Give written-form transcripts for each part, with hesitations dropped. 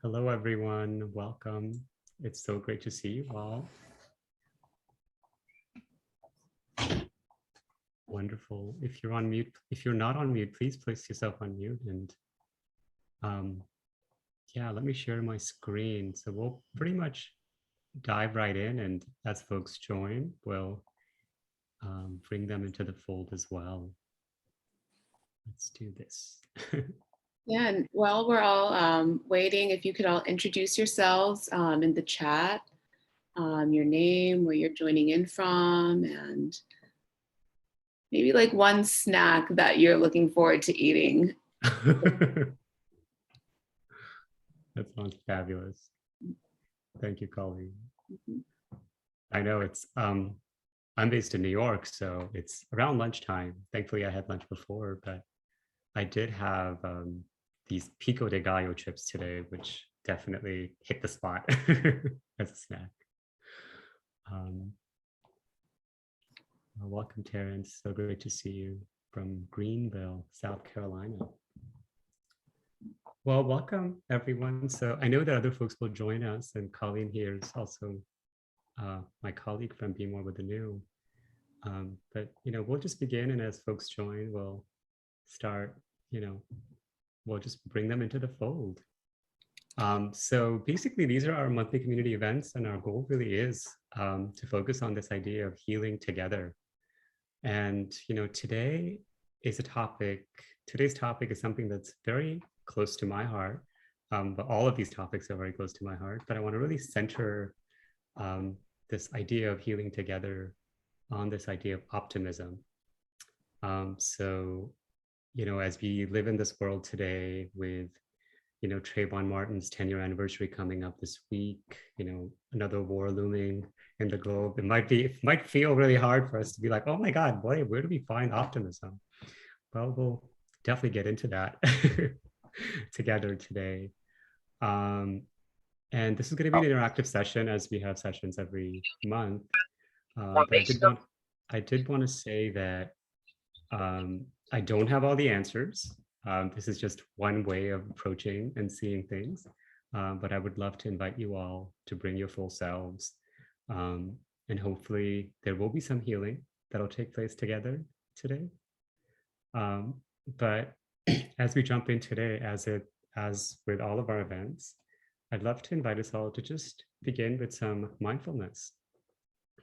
Hello, everyone. Welcome. It's so great to see you all. Wonderful. If you're on mute, if you're not on mute, please place yourself on mute. And yeah, let me share my screen. So we'll pretty much dive right in. And as folks join, we'll bring them into the fold as well. Let's do this. Yeah, and while we're all waiting, if you could all introduce yourselves in the chat, your name, where you're joining in from, and maybe like one snack that you're looking forward to eating. That sounds fabulous. Thank you, Colleen. I know it's, I'm based in New York, so it's around lunchtime. Thankfully, I had lunch before, but I did have these �𝐚𝐭𝐡 chips today, which definitely hit the spot as a snack. Welcome, Terrence. So great to see you from Greenville, South Carolina. Well, welcome, everyone. So I know that other folks will join us, and Colleen here is also my colleague from Be More with the New. But, we'll just begin, and as folks join, we'll start, we'll just bring them into the fold. So basically, these are our monthly community events, and our goal really is to focus on this idea of healing together. And, today's topic is something that's very close to my heart, but all of these topics are very close to my heart. But I want to really center this idea of healing together on this idea of optimism. So, as we live in this world today with, Trayvon Martin's 10-year anniversary coming up this week, another war looming in the globe, it might feel really hard for us to be like, oh my God, boy, where do we find optimism? Well, we'll definitely get into that together today. And this is going to be an interactive session, as we have sessions every month. But I did want to say that I don't have all the answers. This is just one way of approaching and seeing things. But I would love to invite you all to bring your full selves. And hopefully there will be some healing that'll take place together today. But as we jump in today, as with all of our events, I'd love to invite us all to just begin with some mindfulness.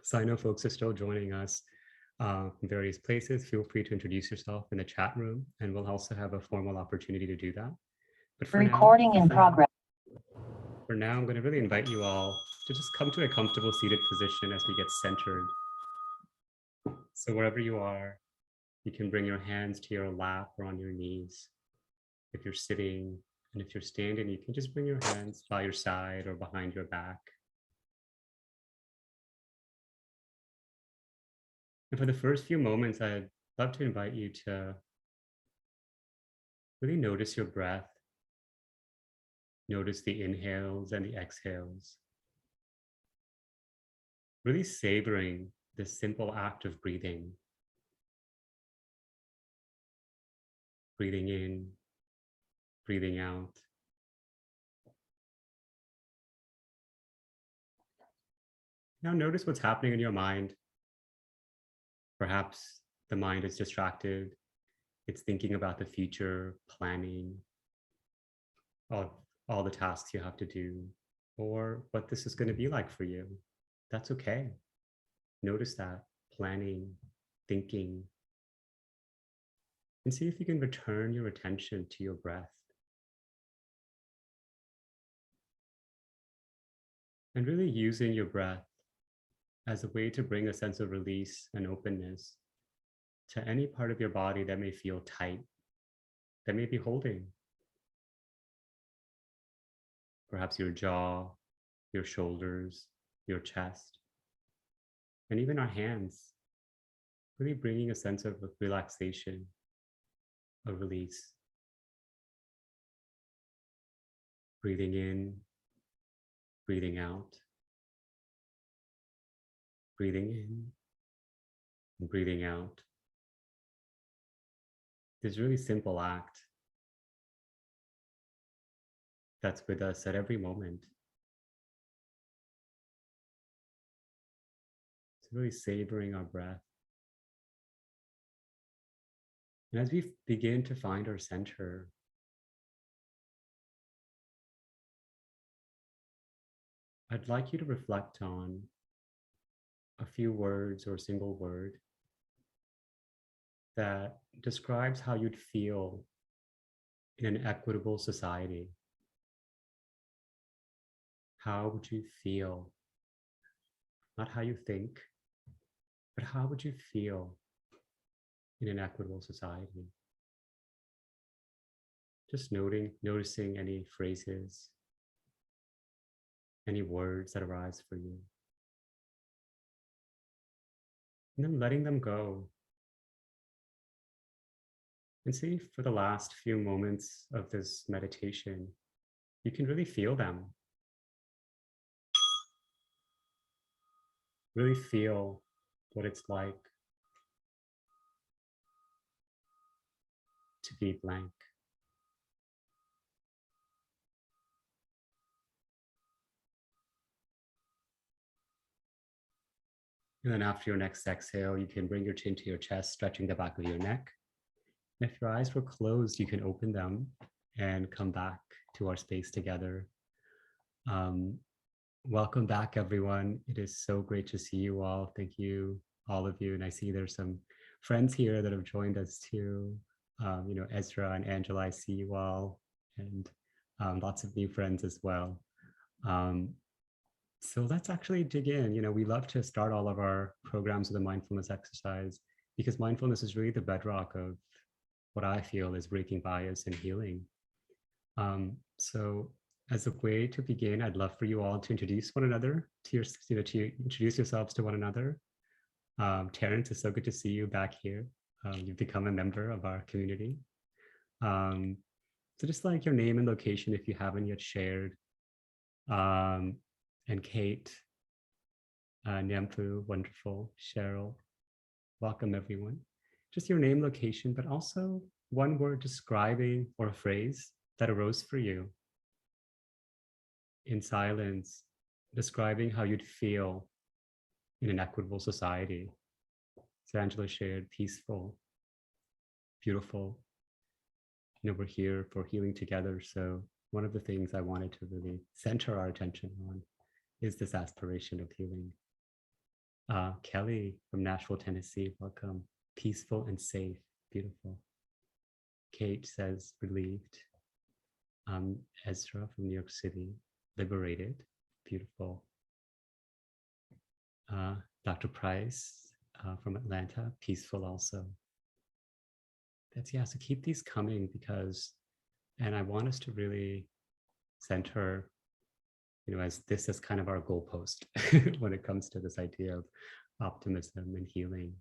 So I know folks are still joining us from various places. Feel free to introduce yourself in the chat room, and we'll also have a formal opportunity to do that. But for recording in progress. For now, I'm going to really invite you all to just come to a comfortable seated position as we get centered. So wherever you are, you can bring your hands to your lap or on your knees. If you're sitting, and if you're standing, you can just bring your hands by your side or behind your back. And for the first few moments, I'd love to invite you to really notice your breath. Notice the inhales and the exhales. Really savoring this simple act of breathing. Breathing in, breathing out. Now notice what's happening in your mind. Perhaps the mind is distracted. It's thinking about the future, planning of all the tasks you have to do, or what this is going to be like for you. That's okay. Notice that, planning, thinking, and see if you can return your attention to your breath. And really using your breath as a way to bring a sense of release and openness to any part of your body that may feel tight, that may be holding. Perhaps your jaw, your shoulders, your chest, and even our hands, really bringing a sense of relaxation, a release. Breathing in, breathing out. Breathing in and breathing out. This really simple act that's with us at every moment. So really savoring our breath. And as we begin to find our center, I'd like you to reflect on a few words or a single word that describes how you'd feel in an equitable society. How would you feel? Not how you think, but how would you feel in an equitable society? Just noticing any phrases, any words that arise for you. And then letting them go. And see, for the last few moments of this meditation, you can really feel them. Really feel what it's like to be blank. And then after your next exhale, you can bring your chin to your chest, stretching the back of your neck. And if your eyes were closed, you can open them and come back to our space together. Welcome back, everyone. It is so great to see you all. Thank you, all of you. And I see there's some friends here that have joined us too. Ezra and Angela, I see you all, and lots of new friends as well. So let's actually dig in. We love to start all of our programs with a mindfulness exercise because mindfulness is really the bedrock of what I feel is breaking bias and healing. So as a way to begin, I'd love for you all to introduce one another, to introduce yourselves to one another. Terrence, it's so good to see you back here. You've become a member of our community. So just like your name and location, if you haven't yet shared. And Kate, Nyampu, wonderful, Cheryl, welcome everyone. Just your name, location, but also one word describing or a phrase that arose for you in silence, describing how you'd feel in an equitable society. So Angela shared peaceful, beautiful. We're here for healing together. So one of the things I wanted to really center our attention on is this aspiration of healing. Kelly from Nashville, Tennessee, welcome. Peaceful and safe, beautiful. Kate says relieved. Ezra from New York City, liberated, beautiful. Dr. Price from Atlanta, peaceful also. So keep these coming and I want us to really center as this is kind of our goalpost when it comes to this idea of optimism and healing.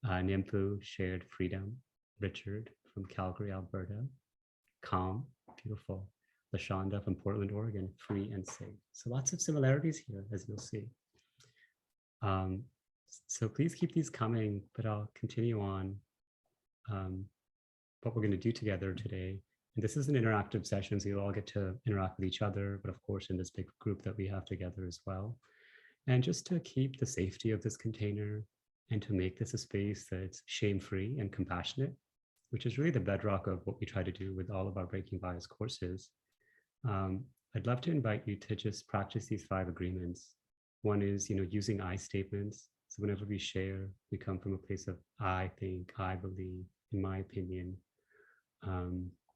Nyampu shared freedom. Richard from Calgary, Alberta, calm, beautiful. LaShonda from Portland, Oregon, free and safe. So lots of similarities here, as you'll see. So please keep these coming, but I'll continue on what we're going to do together today. And this is an interactive session, so you'll all get to interact with each other, but of course in this big group that we have together as well. And just to keep the safety of this container and to make this a space that's shame-free and compassionate, which is really the bedrock of what we try to do with all of our Breaking Bias courses. I'd love to invite you to just practice these 5 agreements. One is, using I statements. So whenever we share, we come from a place of I think, I believe, in my opinion.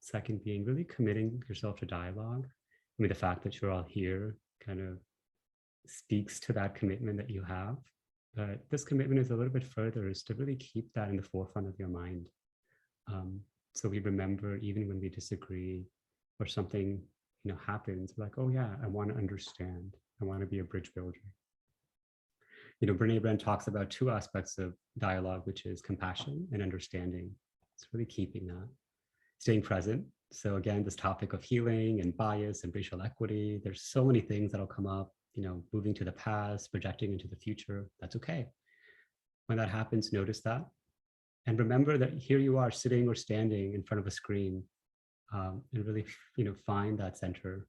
Second being really committing yourself to dialogue. The fact that you're all here kind of speaks to that commitment that you have. But this commitment is a little bit further, is to really keep that in the forefront of your mind. So we remember even when we disagree or something happens, like, oh yeah, I want to understand. I want to be a bridge builder. Brene Brown talks about 2 aspects of dialogue, which is compassion and understanding. It's really keeping that. Staying present. So again, this topic of healing and bias and racial equity, there's so many things that'll come up, moving to the past, projecting into the future. That's okay. When that happens, notice that. And remember that here you are sitting or standing in front of a screen, and really, find that center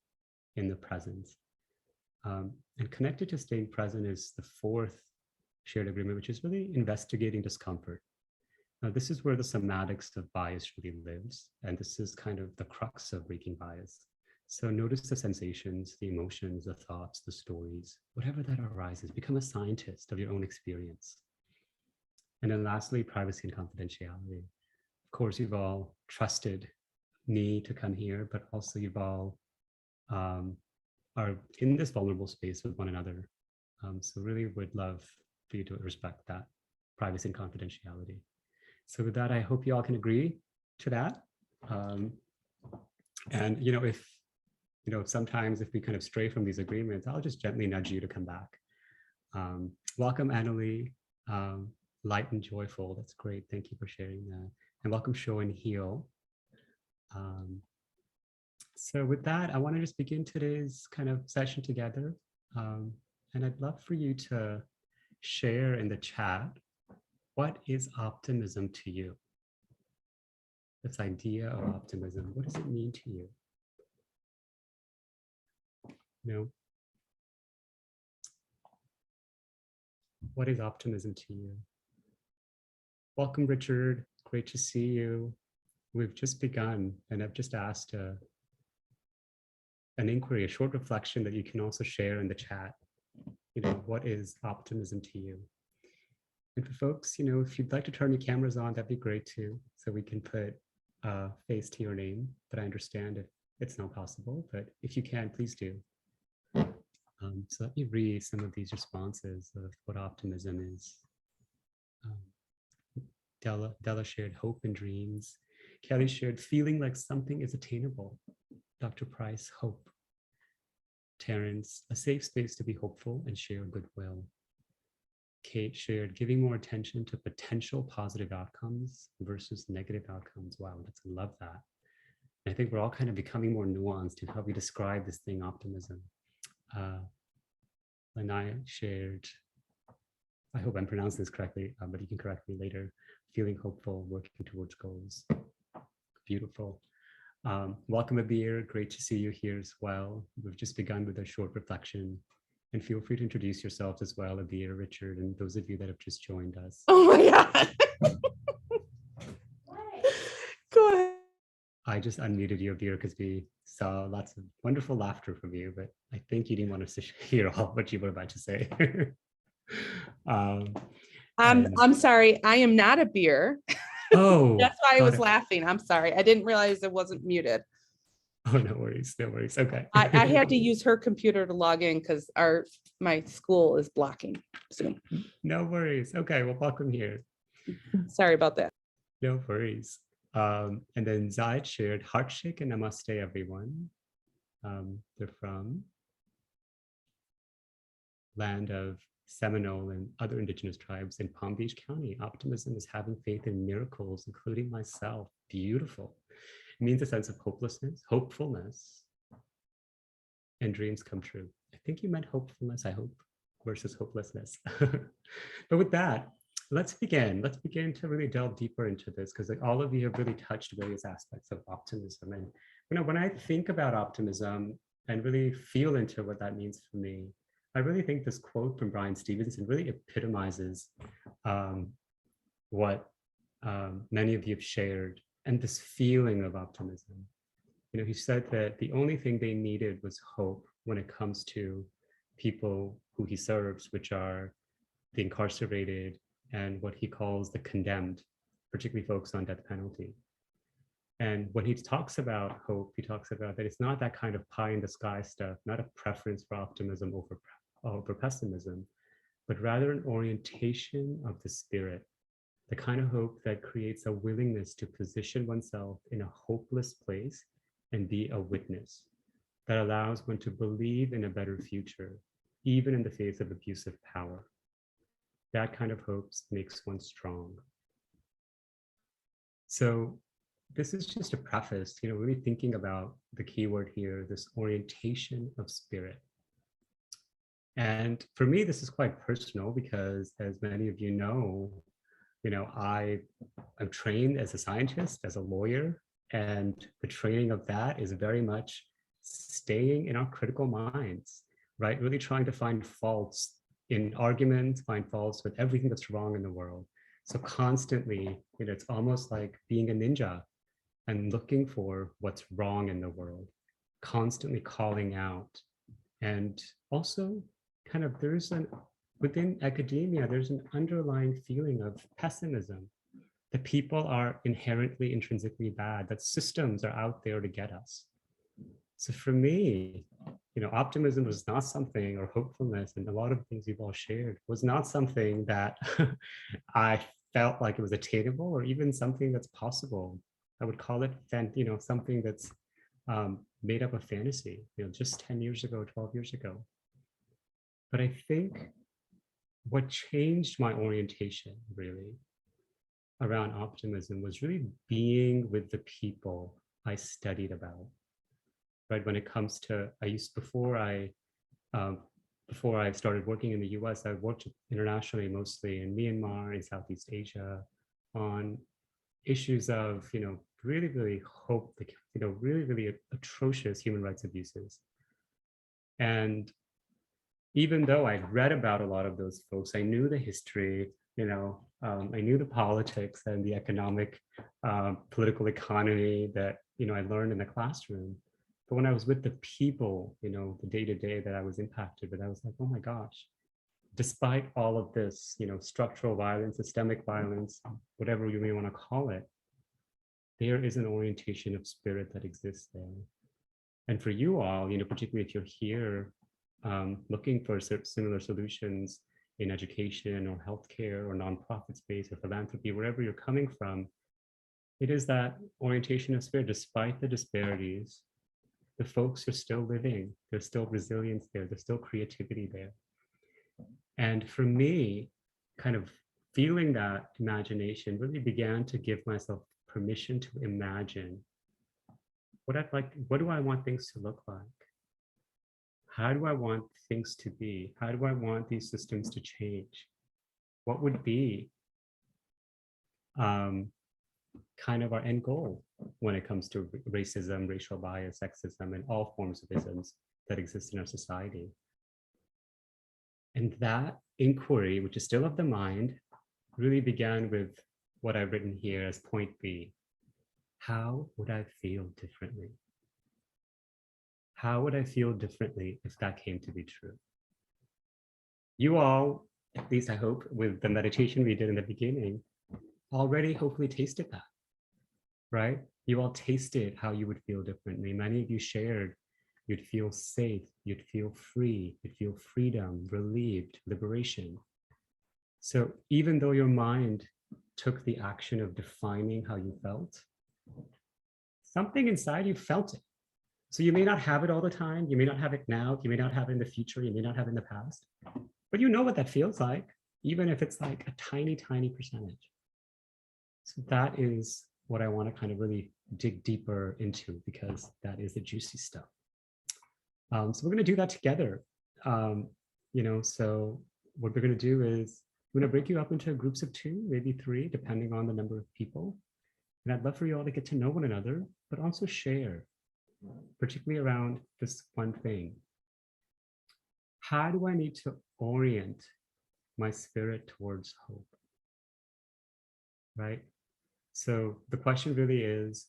in the present. And connected to staying present is the fourth shared agreement, which is really investigating discomfort. Now, this is where the somatics of bias really lives. And this is kind of the crux of breaking bias. So notice the sensations, the emotions, the thoughts, the stories, whatever that arises. Become a scientist of your own experience. And then lastly, privacy and confidentiality. Of course, you've all trusted me to come here, but also you've all are in this vulnerable space with one another. So really would love for you to respect that privacy and confidentiality. So with that, I hope you all can agree to that. And if sometimes if we kind of stray from these agreements, I'll just gently nudge you to come back. Welcome, Annalie, light and joyful. That's great. Thank you for sharing that. And welcome, Show and Heal. So with that, I want to just begin today's kind of session together. And I'd love for you to share in the chat, what is optimism to you? This idea of optimism, what does it mean to you? What is optimism to you? Welcome, Richard. Great to see you. We've just begun, and I've just asked an inquiry, a short reflection that you can also share in the chat. What is optimism to you? And for folks, if you'd like to turn your cameras on, that'd be great too, so we can put a face to your name. But I understand if it's not possible, but if you can, please do. So let me read some of these responses of what optimism is. Della shared hope and dreams. Kelly shared feeling like something is attainable. Dr. Price, hope. Terrence, a safe space to be hopeful and share goodwill. Kate shared giving more attention to potential positive outcomes versus negative outcomes. Wow, I love that. And I think we're all kind of becoming more nuanced in how we describe this thing, optimism. And I shared, I hope I'm pronouncing this correctly, but you can correct me later, feeling hopeful, working towards goals. Beautiful. Welcome, Abir. Great to see you here as well. We've just begun with a short reflection. And feel free to introduce yourselves as well, Abir, Richard, and those of you that have just joined us. Oh my God. Go ahead. I just unmuted you, Abir, because we saw lots of wonderful laughter from you, but I think you didn't want us to hear all what you were about to say. I'm sorry, I am not a beer. Oh, that's why I was laughing. I'm sorry. I didn't realize it wasn't muted. Oh, no worries. No worries. Okay. I had to use her computer to log in because my school is blocking Zoom. No worries. Okay. Well, welcome here. Sorry about that. No worries. And then Zaid shared heart shake and namaste, everyone. They're from land of Seminole and other indigenous tribes in Palm Beach County. Optimism is having faith in miracles, including myself. Beautiful. It means a sense of hopelessness, hopefulness, and dreams come true. I think you meant hopefulness, I hope, versus hopelessness. But with that, let's begin. Let's begin to really delve deeper into this, because all of you have really touched various aspects of optimism. And when I think about optimism and really feel into what that means for me, I really think this quote from Brian Stevenson really epitomizes what many of you have shared, and this feeling of optimism. He said that the only thing they needed was hope when it comes to people who he serves, which are the incarcerated and what he calls the condemned, particularly folks on death penalty. And when he talks about hope, he talks about that it's not that kind of pie in the sky stuff, not a preference for optimism over pessimism, but rather an orientation of the spirit, the kind of hope that creates a willingness to position oneself in a hopeless place and be a witness, that allows one to believe in a better future, even in the face of abusive power. That kind of hope makes one strong. So this is just a preface, really thinking about the key word here, this orientation of spirit. And for me, this is quite personal because, as many of you know, I'm trained as a scientist, as a lawyer, and the training of that is very much staying in our critical minds, right? Really trying to find faults in arguments, find faults with everything that's wrong in the world. So constantly, it's almost like being a ninja and looking for what's wrong in the world, constantly calling out. And also kind of within academia, there's an underlying feeling of pessimism, that people are inherently, intrinsically bad, that systems are out there to get us. So for me, optimism was not something, or hopefulness, and a lot of things you've all shared was not something that I felt like it was attainable or even something that's possible. I would call it, something that's made up of fantasy, just 10 years ago, 12 years ago. But I think what changed my orientation really around optimism was really being with the people I studied about. Right, when it comes to, before I started working in the US, I worked internationally, mostly in Myanmar, in Southeast Asia, on issues of, really, really really, really atrocious human rights abuses. And even though I'd read about a lot of those folks, I knew the history, I knew the politics and the economic, political economy that, I learned in the classroom. But when I was with the people, the day-to-day that I was impacted with, I was like, oh my gosh, despite all of this, structural violence, systemic violence, whatever you may want to call it, there is an orientation of spirit that exists there. And for you all, particularly if you're here looking for similar solutions in education or healthcare or nonprofit space or philanthropy, wherever you're coming from, it is that orientation of spirit, despite the disparities. The folks are still living, there's still resilience there, there's still creativity there. And for me, kind of feeling that imagination really began to give myself permission to imagine what do I want things to look like? How do I want things to be? How do I want these systems to change? What would be kind of our end goal when it comes to racism, racial bias, sexism, and all forms of isms that exist in our society. And that inquiry, which is still of the mind, really began with what I've written here as point B. How would I feel differently? How would I feel differently if that came to be true? You all, at least I hope, with the meditation we did in the beginning, already hopefully tasted that. Right? You all tasted how you would feel differently. Many of you shared you'd feel safe, you'd feel free, you'd feel freedom, relieved, liberation. So even though your mind took the action of defining how you felt, something inside you felt it. So you may not have it all the time, you may not have it now, you may not have it in the future, you may not have it in the past, but you know what that feels like, even if it's like a tiny, tiny percentage. So that is what I want to kind of really dig deeper into, because that is the juicy stuff. So we're going to do that together. So what we're going to do is I'm going to break you up into groups of 2, maybe 3, depending on the number of people. And I'd love for you all to get to know one another, but also share, particularly around this one thing. How do I need to orient my spirit towards hope? Right? So the question really is,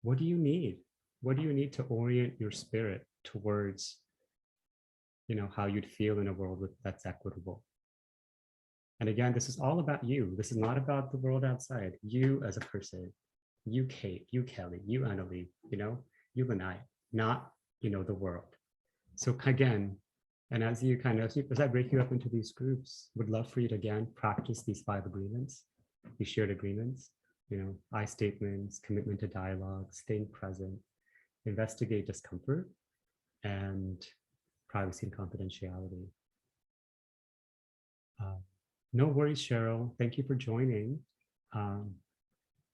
what do you need? What do you need to orient your spirit towards, how you'd feel in a world that's equitable? And again, this is all about you. This is not about the world outside. You as a person, you Kate, you Kelly, you Annalie, you Lanai, not, the world. So again, and as I break you up into these groups, would love for you to again practice these 5 agreements. We shared agreements, I statements, commitment to dialogue, staying present, investigate discomfort, and privacy and confidentiality. No worries, Cheryl. Thank you for joining. And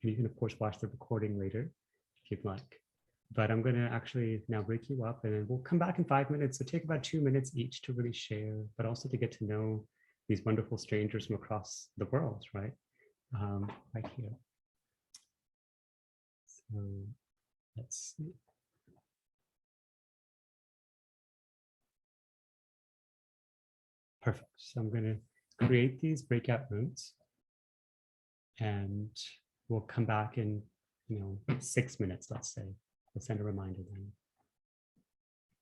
you can, of course, watch the recording later if you'd like. But I'm going to actually now break you up, and then we'll come back in 5 minutes. So take about 2 minutes each to really share, but also to get to know these wonderful strangers from across the world, right? Right here. So let's see. Perfect. So I'm going to create these breakout rooms, and we'll come back in, 6 minutes, let's say. We'll send a reminder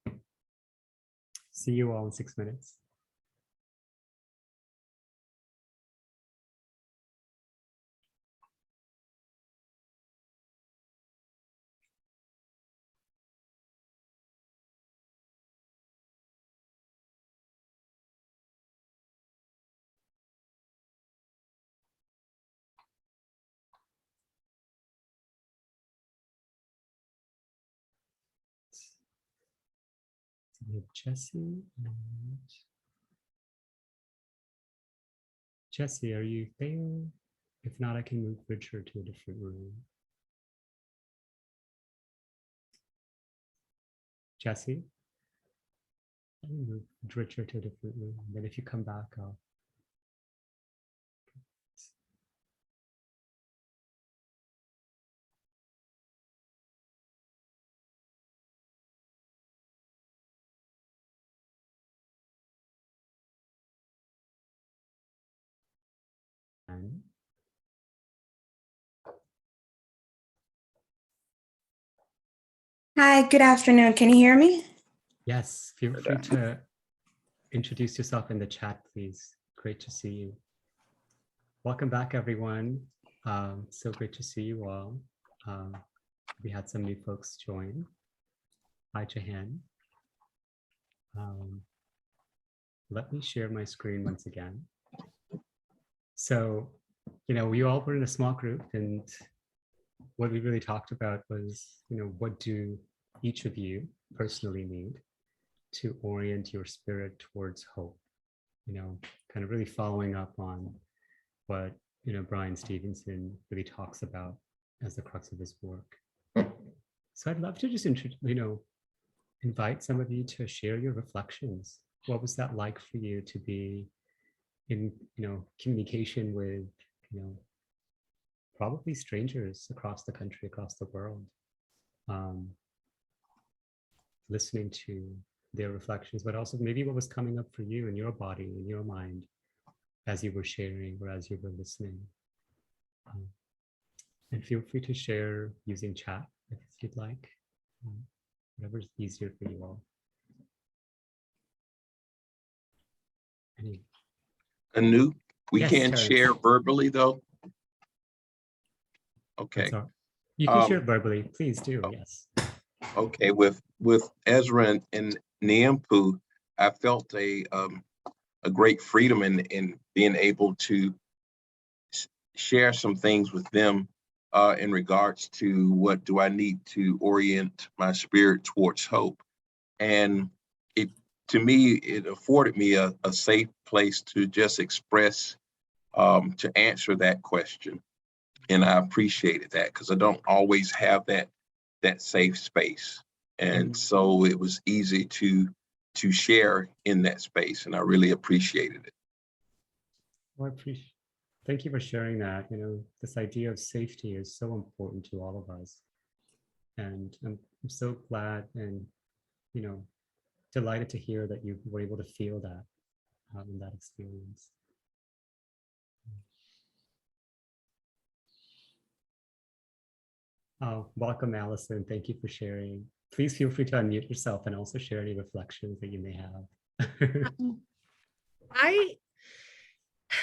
then. See you all in 6 minutes. We have Jesse. And Jesse, are you there? If not, I can move Richard to a different room. Jesse? Let me move Richard to a different room. And then if you come back, I'll. And Hi, good afternoon. Can you hear me? yes, feel free to introduce yourself in the chat, please. Great to see you. Welcome back, everyone. So great to see you all. We had some new folks join. Hi, Jahan. Let me share my screen once again. So, we all were in a small group, and what we really talked about was, what do each of you personally need to orient your spirit towards hope? Kind of really following up on what, Brian Stevenson really talks about as the crux of his work. So I'd love to just, invite some of you to share your reflections. What was that like for you to be in, communication with, probably strangers across the country, across the world, listening to their reflections, but also maybe what was coming up for you in your body, in your mind, as you were sharing or as you were listening. And feel free to share using chat if you'd like, whatever's easier for you all. Anu, we Yes, can't Terrence. share verbally though. Okay. You can share verbally, please do. Yes. Okay. With Ezra and 𝐚𝐿𝐴𝐴, I felt a great freedom in being able to share some things with them in regards to what do I need to orient my spirit towards hope. And to me, it afforded me a safe place to just express, to answer that question. And I appreciated that because I don't always have that safe space. And so it was easy to share in that space, and I really appreciated it. Well, thank you for sharing that. This idea of safety is so important to all of us. And I'm so glad and, delighted to hear that you were able to feel that in that experience. Oh, welcome, Alison. Thank you for sharing. Please feel free to unmute yourself and also share any reflections that you may have.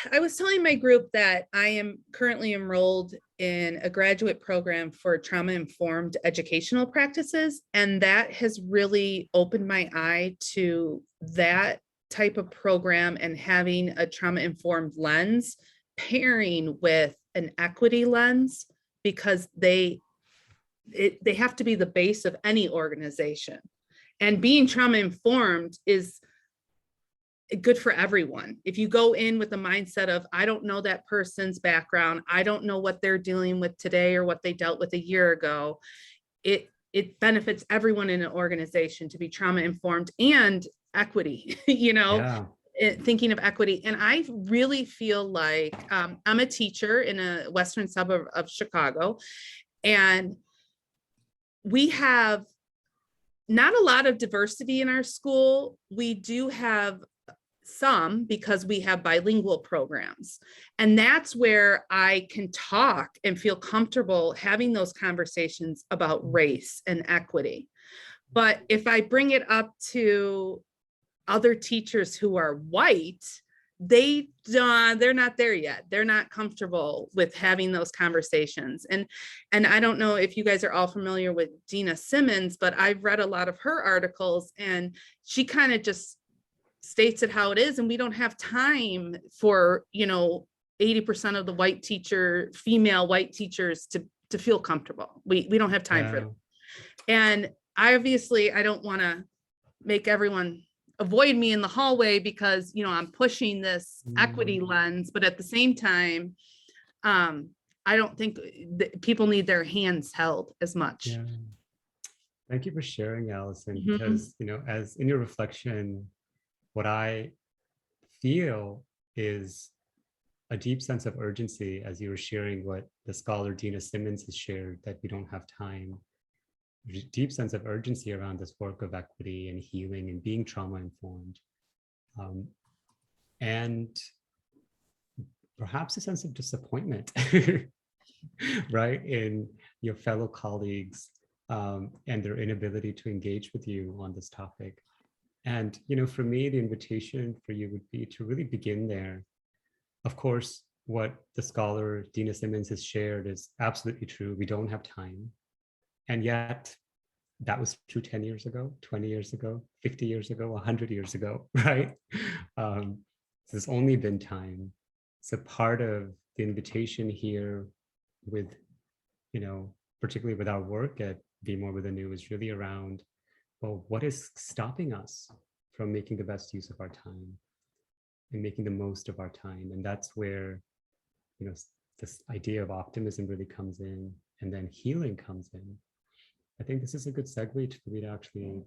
I was telling my group that I am currently enrolled in a graduate program for trauma-informed educational practices, and that has really opened my eye to that type of program and having a trauma-informed lens pairing with an equity lens, because they have to be the base of any organization. And being trauma-informed is good for everyone. If you go in with the mindset of, I don't know that person's background, I don't know what they're dealing with today or what they dealt with a year ago, it benefits everyone in an organization to be trauma-informed and equity, Yeah. thinking of equity. And I really feel like I'm a teacher in a western suburb of Chicago, and we have not a lot of diversity in our school. We do have some because we have bilingual programs. And that's where I can talk and feel comfortable having those conversations about race and equity. But if I bring it up to other teachers who are white, they're not there yet. They're not comfortable with having those conversations. And I don't know if you guys are all familiar with Gina Simmons, but I've read a lot of her articles, and she kind of just states it how it is. And we don't have time for, 80% of the female white teachers to feel comfortable. We don't have time for them. And I don't want to make everyone avoid me in the hallway because, I'm pushing this equity lens, but at the same time, I don't think that people need their hands held as much. Yeah. Thank you for sharing, Alison, because, as in your reflection, what I feel is a deep sense of urgency as you were sharing what the scholar Gina Simmons has shared, that we don't have time. Deep sense of urgency around this work of equity and healing and being trauma informed, and perhaps a sense of disappointment, right, in your fellow colleagues and their inability to engage with you on this topic. And for me, the invitation for you would be to really begin there. Of course, what the scholar Gina Simmons has shared is absolutely true. We don't have time. And yet, that was true 10 years ago, 20 years ago, 50 years ago, 100 years ago, right? There's only been time. So part of the invitation here with, particularly with our work at Be More with the New is really around, well, what is stopping us from making the best use of our time and making the most of our time? And that's where, this idea of optimism really comes in, and then healing comes in. I think this is a good segue for me to actually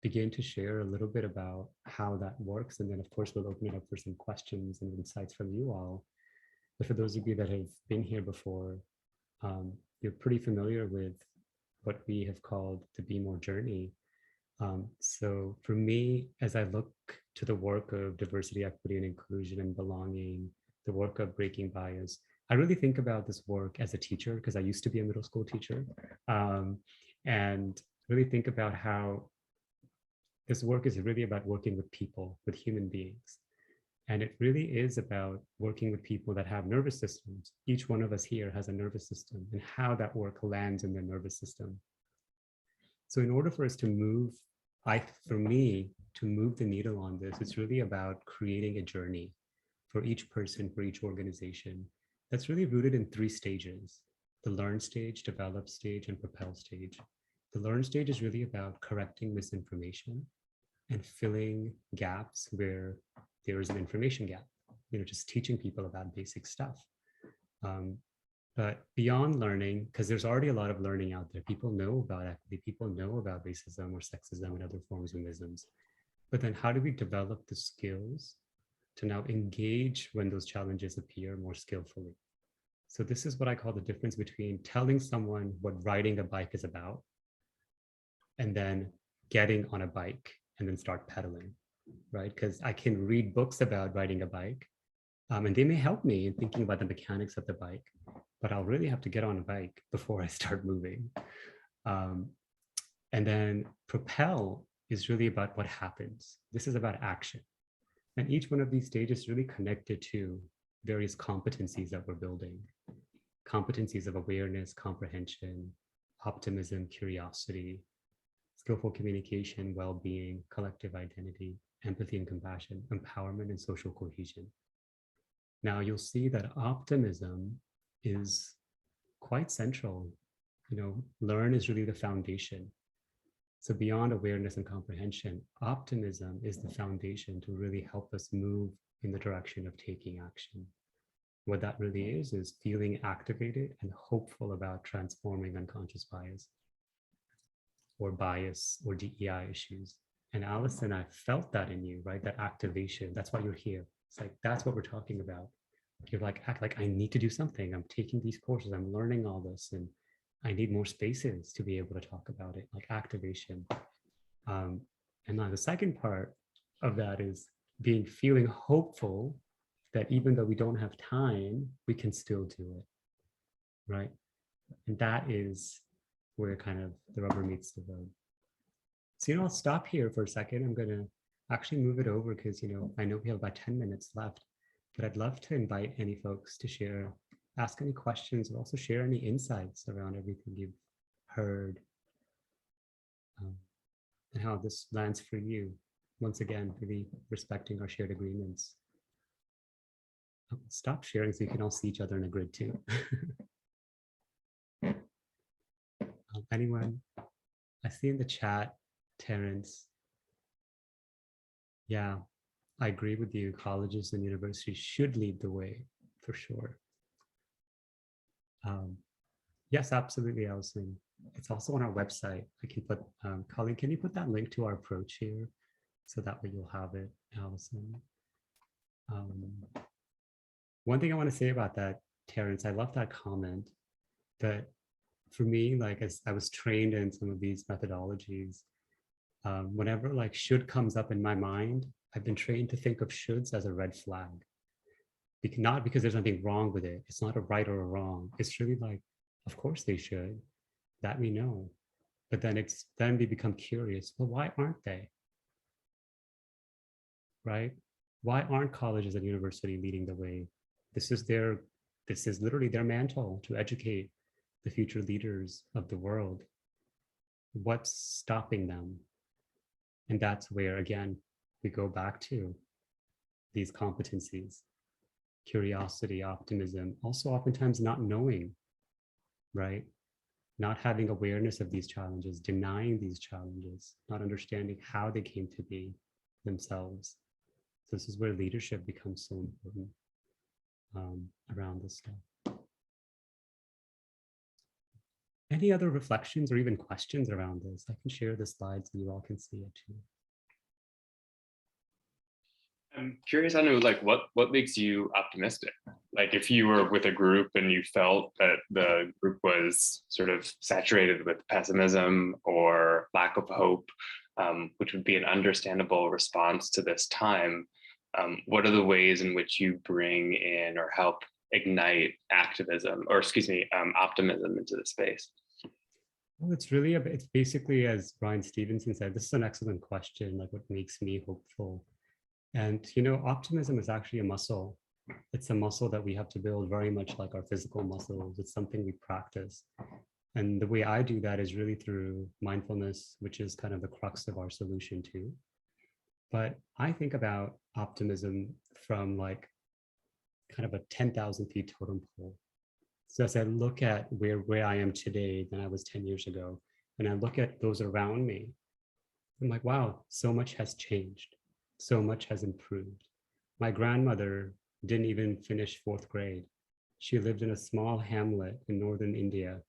begin to share a little bit about how that works. And then, of course, we'll open it up for some questions and insights from you all. But for those of you that have been here before, you're pretty familiar with what we have called the Be More journey. So for me, as I look to the work of diversity, equity, and inclusion and belonging, the work of breaking bias, I really think about this work as a teacher, because I used to be a middle school teacher, and really think about how this work is really about working with people, with human beings. And it really is about working with people that have nervous systems. Each one of us here has a nervous system, and how that work lands in their nervous system. So in order for us to move, for me, to move the needle on this, it's really about creating a journey for each person, for each organization, that's really rooted in 3 stages: the learn stage, develop stage, and propel stage. The learn stage is really about correcting misinformation and filling gaps where there is an information gap, just teaching people about basic stuff. But beyond learning, because there's already a lot of learning out there, people know about equity, people know about racism or sexism and other forms of isms. But then how do we develop the skills to now engage when those challenges appear more skillfully? So this is what I call the difference between telling someone what riding a bike is about and then getting on a bike and then start pedaling, right? Because I can read books about riding a bike, and they may help me in thinking about the mechanics of the bike, but I'll really have to get on a bike before I start moving. And then propel is really about what happens. This is about action. And each one of these stages is really connected to various competencies that we're building. Competencies of awareness, comprehension, optimism, curiosity, skillful communication, well-being, collective identity, empathy and compassion, empowerment, and social cohesion. Now you'll see that optimism is quite central. Learn is really the foundation. So beyond awareness and comprehension, optimism is the foundation to really help us move in the direction of taking action. What that really is feeling activated and hopeful about transforming unconscious bias or DEI issues. And Alison, I felt that in you, right? That activation. That's why you're here. It's like, that's what we're talking about. You're like, act like I need to do something. I'm taking these courses. I'm learning all this. And I need more spaces to be able to talk about it, like activation. And now the second part of that is feeling hopeful that even though we don't have time, we can still do it, right? And that is where kind of the rubber meets the road. So, I'll stop here for a second. I'm gonna actually move it over because, I know we have about 10 minutes left, but I'd love to invite any folks to share, ask any questions, or also share any insights around everything you've heard, and how this lands for you. Once again, really respecting our shared agreements. I'll stop sharing so you can all see each other in a grid too. Anyone? I see in the chat, Terrence. Yeah, I agree with you. Colleges and universities should lead the way, for sure. Yes, absolutely, Alison. It's also on our website. I can put, Colleen, can you put that link to our approach here? So that way you'll have it, Alison. One thing I want to say about that, Terrence, I love that comment, that for me, like, as I was trained in some of these methodologies, whenever like should comes up in my mind, I've been trained to think of shoulds as a red flag. Not because there's nothing wrong with it. It's not a right or a wrong. It's really like, of course they should, that we know. But then we become curious, well, why aren't they? Right? Why aren't colleges and university leading the way? This is literally their mantle to educate the future leaders of the world. What's stopping them? And that's where, again, we go back to these competencies: curiosity, optimism, also oftentimes not knowing, right? Not having awareness of these challenges, denying these challenges, not understanding how they came to be themselves. So this is where leadership becomes so important around this stuff. Any other reflections or even questions around this? I can share the slides and you all can see it too. I'm curious, I know, like, what makes you optimistic? Like, if you were with a group and you felt that the group was sort of saturated with pessimism or lack of hope, which would be an understandable response to this time, what are the ways in which you bring in or help ignite optimism into the space? Well, it's basically, as Brian Stevenson said, this is an excellent question, like what makes me hopeful. And, optimism is actually a muscle. It's a muscle that we have to build, very much like our physical muscles. It's something we practice. And the way I do that is really through mindfulness, which is kind of the crux of our solution too. But I think about optimism from like kind of a 10,000 feet totem pole. So as I look at where I am today than I was 10 years ago, and I look at those around me, I'm like, wow, so much has changed. So much has improved. My grandmother didn't even finish 4th grade. She lived in a small hamlet in northern India.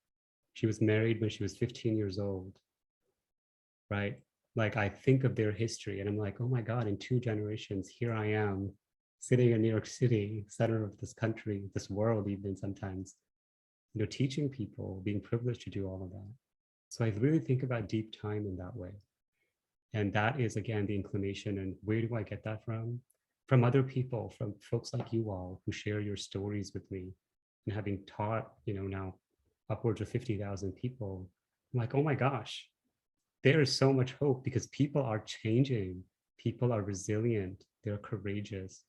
She was married when she was 15 years old, right? Like, I think of their history and I'm like, oh my God, in 2 generations, here I am sitting in New York City, center of this country, this world even sometimes, teaching people, being privileged to do all of that. So I really think about deep time in that way. And that is, again, the inclination. And where do I get that from? From other people, from folks like you all who share your stories with me. And having taught, now upwards of 50,000 people, I'm like, oh my gosh, there is so much hope because people are changing. People are resilient. They're courageous.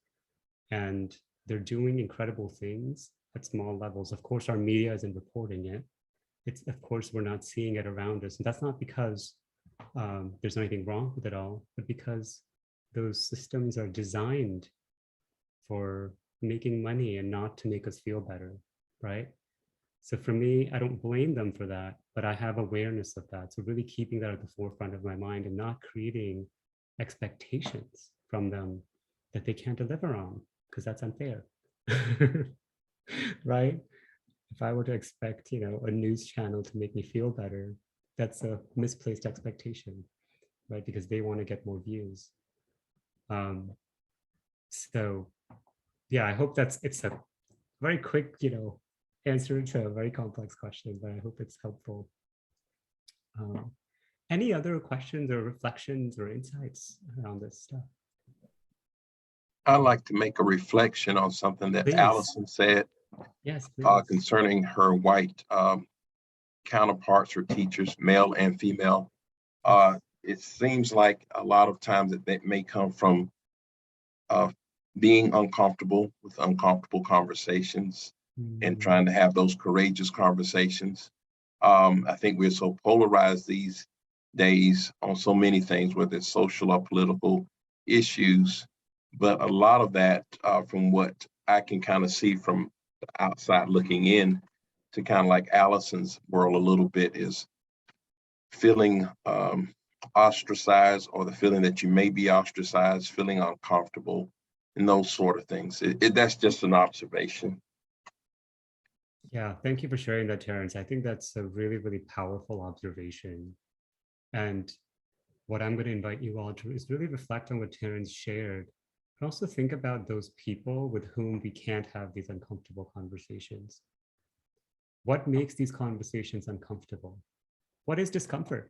And they're doing incredible things at small levels. Of course, our media isn't reporting it. Of course, we're not seeing it around us. And that's not because there's anything wrong with it all, but because those systems are designed for making money and not to make us feel better, right? So for me, I don't blame them for that, but I have awareness of that. So really keeping that at the forefront of my mind and not creating expectations from them that they can't deliver on, because that's unfair, right? If I were to expect, a news channel to make me feel better, that's a misplaced expectation, right? Because they want to get more views. So yeah, I hope it's a very quick, answer to a very complex question, but I hope it's helpful. Any other questions or reflections or insights around this stuff? I'd like to make a reflection on something that Please. Alison said Yes, please. concerning her white counterparts or teachers, male and female. It seems like a lot of times that may come from being uncomfortable with uncomfortable conversations and trying to have those courageous conversations. I think we're so polarized these days on so many things, whether it's social or political issues. But a lot of that, from what I can kind of see from the outside looking in to kind of like Alison's world a little bit, is feeling ostracized, or the feeling that you may be ostracized, feeling uncomfortable, and those sort of things. That's just an observation. Yeah, thank you for sharing that, Terrence. I think that's a really, really powerful observation. And what I'm going to invite you all to is really reflect on what Terrence shared, and also think about those people with whom we can't have these uncomfortable conversations. What makes these conversations uncomfortable? What is discomfort?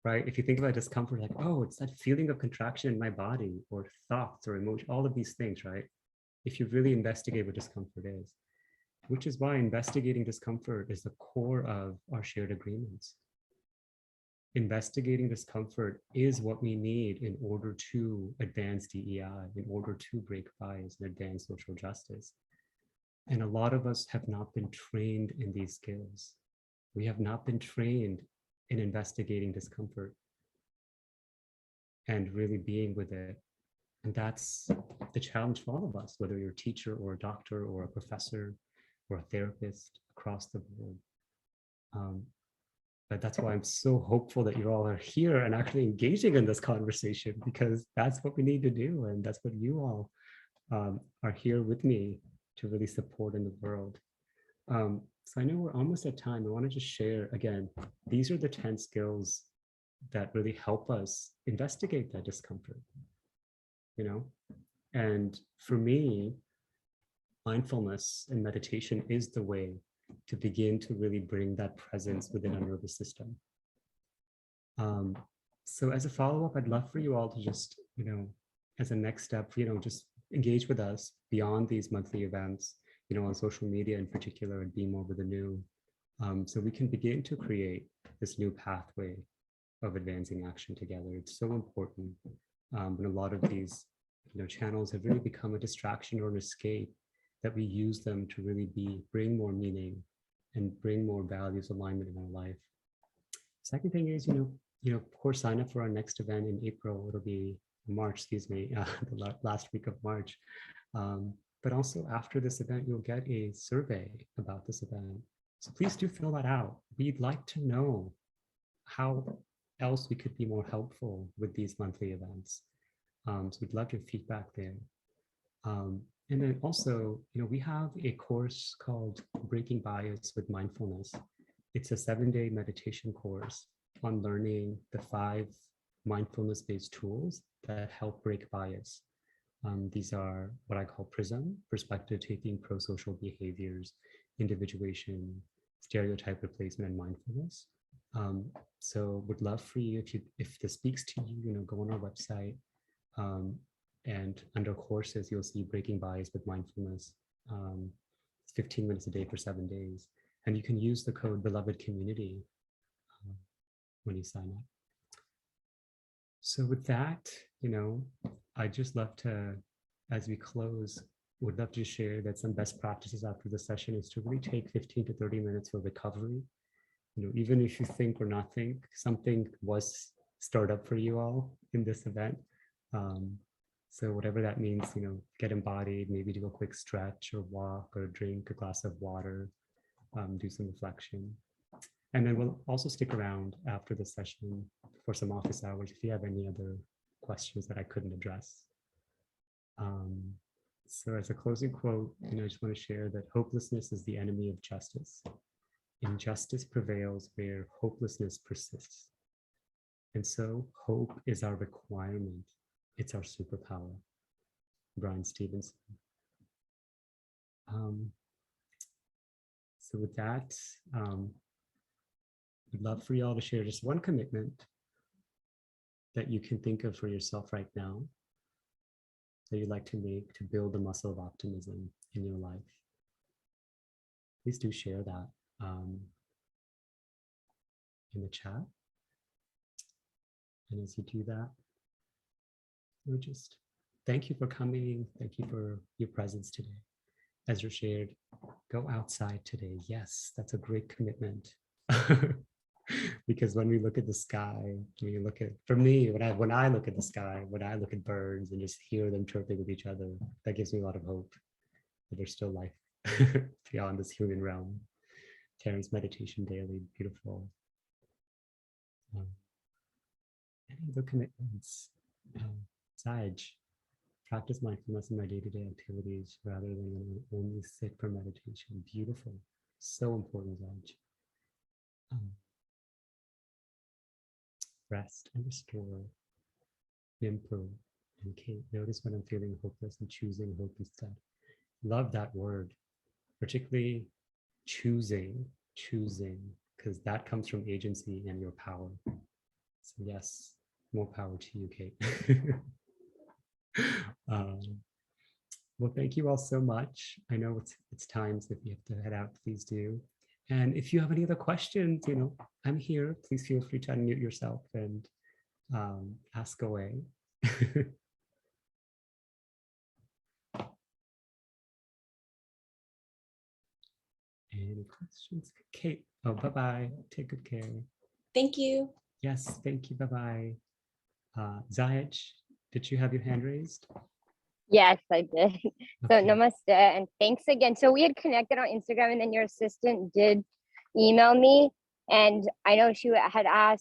Right? If you think about discomfort, like, oh, it's that feeling of contraction in my body, or thoughts or emotion, all of these things, right? If you really investigate what discomfort is, which is why investigating discomfort is the core of our shared agreements. Investigating discomfort is what we need in order to advance DEI, in order to break bias and advance social justice. And a lot of us have not been trained in these skills. We have not been trained in investigating discomfort and really being with it. And that's the challenge for all of us, whether you're a teacher or a doctor or a professor or a therapist across the board. But that's why I'm so hopeful that you all are here and actually engaging in this conversation, because that's what we need to do. And that's what you all are here with me to really support in the world. So I know we're almost at time. I want to just share, again, these are the 10 skills that really help us investigate that discomfort, you know? And for me, mindfulness and meditation is the way to begin to really bring that presence within our nervous system. So as a follow-up, I'd love for you all to just, you know, as a next step, you know, just engage with us beyond these monthly events, you know, on social media in particular, and be more with the new, so we can begin to create this new pathway of advancing action together. It's so important. And a lot of these, you know, channels have really become a distraction or an escape, that we use them to really bring more meaning and bring more values alignment in our life. Second thing is, you know, of course, sign up for our next event in April. It'll be March, excuse me, the last week of March. But also after this event, you'll get a survey about this event. So please do fill that out. We'd like to know how else we could be more helpful with these monthly events. So we'd love your feedback there. And then also, you know, we have a course called Breaking Bias with Mindfulness. It's a 7-day meditation course on learning the 5 mindfulness-based tools that help break bias. These are what I call PRISM, perspective taking, pro-social behaviors, individuation, stereotype replacement, and mindfulness. So would love for you, if this speaks to you, you know, go on our website, and under courses, you'll see Breaking Bias with Mindfulness. It's 15 minutes a day for 7 days. And you can use the code Beloved Community when you sign up. So with that, you know, I'd just love to, as we close, would love to share that some best practices after the session is to really take 15 to 30 minutes for recovery. You know, even if you think or not think, something was stirred up for you all in this event. So whatever that means, you know, get embodied, maybe do a quick stretch or walk or drink a glass of water, do some reflection. And then we'll also stick around after the session for some office hours if you have any other questions that I couldn't address. So as a closing quote, you know, I just want to share that hopelessness is the enemy of justice. Injustice prevails where hopelessness persists. And so hope is our requirement. It's our superpower. Brian Stevenson. So with that, I'd love for y'all to share just one commitment that you can think of for yourself right now that you'd like to make to build the muscle of optimism in your life, please do share that in the chat. And as you do that, we're just thank you for coming. Thank you for your presence today. Ezra shared, go outside today. Yes, that's a great commitment. Because when we look at the sky, when you look at, for me, when I look at the sky, when I look at birds and just hear them chirping with each other, that gives me a lot of hope that there's still life beyond this human realm. Terrence meditation daily, beautiful. Any other commitments? Saj, practice mindfulness in my day-to-day activities rather than only sit for meditation. Beautiful, so important, Saj. Rest and restore. Improve. And Kate, notice when I'm feeling hopeless and choosing hope instead. Love that word, particularly choosing, because that comes from agency and your power. So yes, more power to you, Kate. Well, thank you all so much. I know it's times if you have to head out, please do. And if you have any other questions, I'm here. Please feel free to unmute yourself and ask away. Any questions? Kate, oh, bye-bye. Take good care. Thank you. Yes, thank you. Bye-bye. Zayach, did you have your hand raised? Yes, I did. So Okay. namaste and thanks again. So we had connected on Instagram and then your assistant did email me. And I know she had asked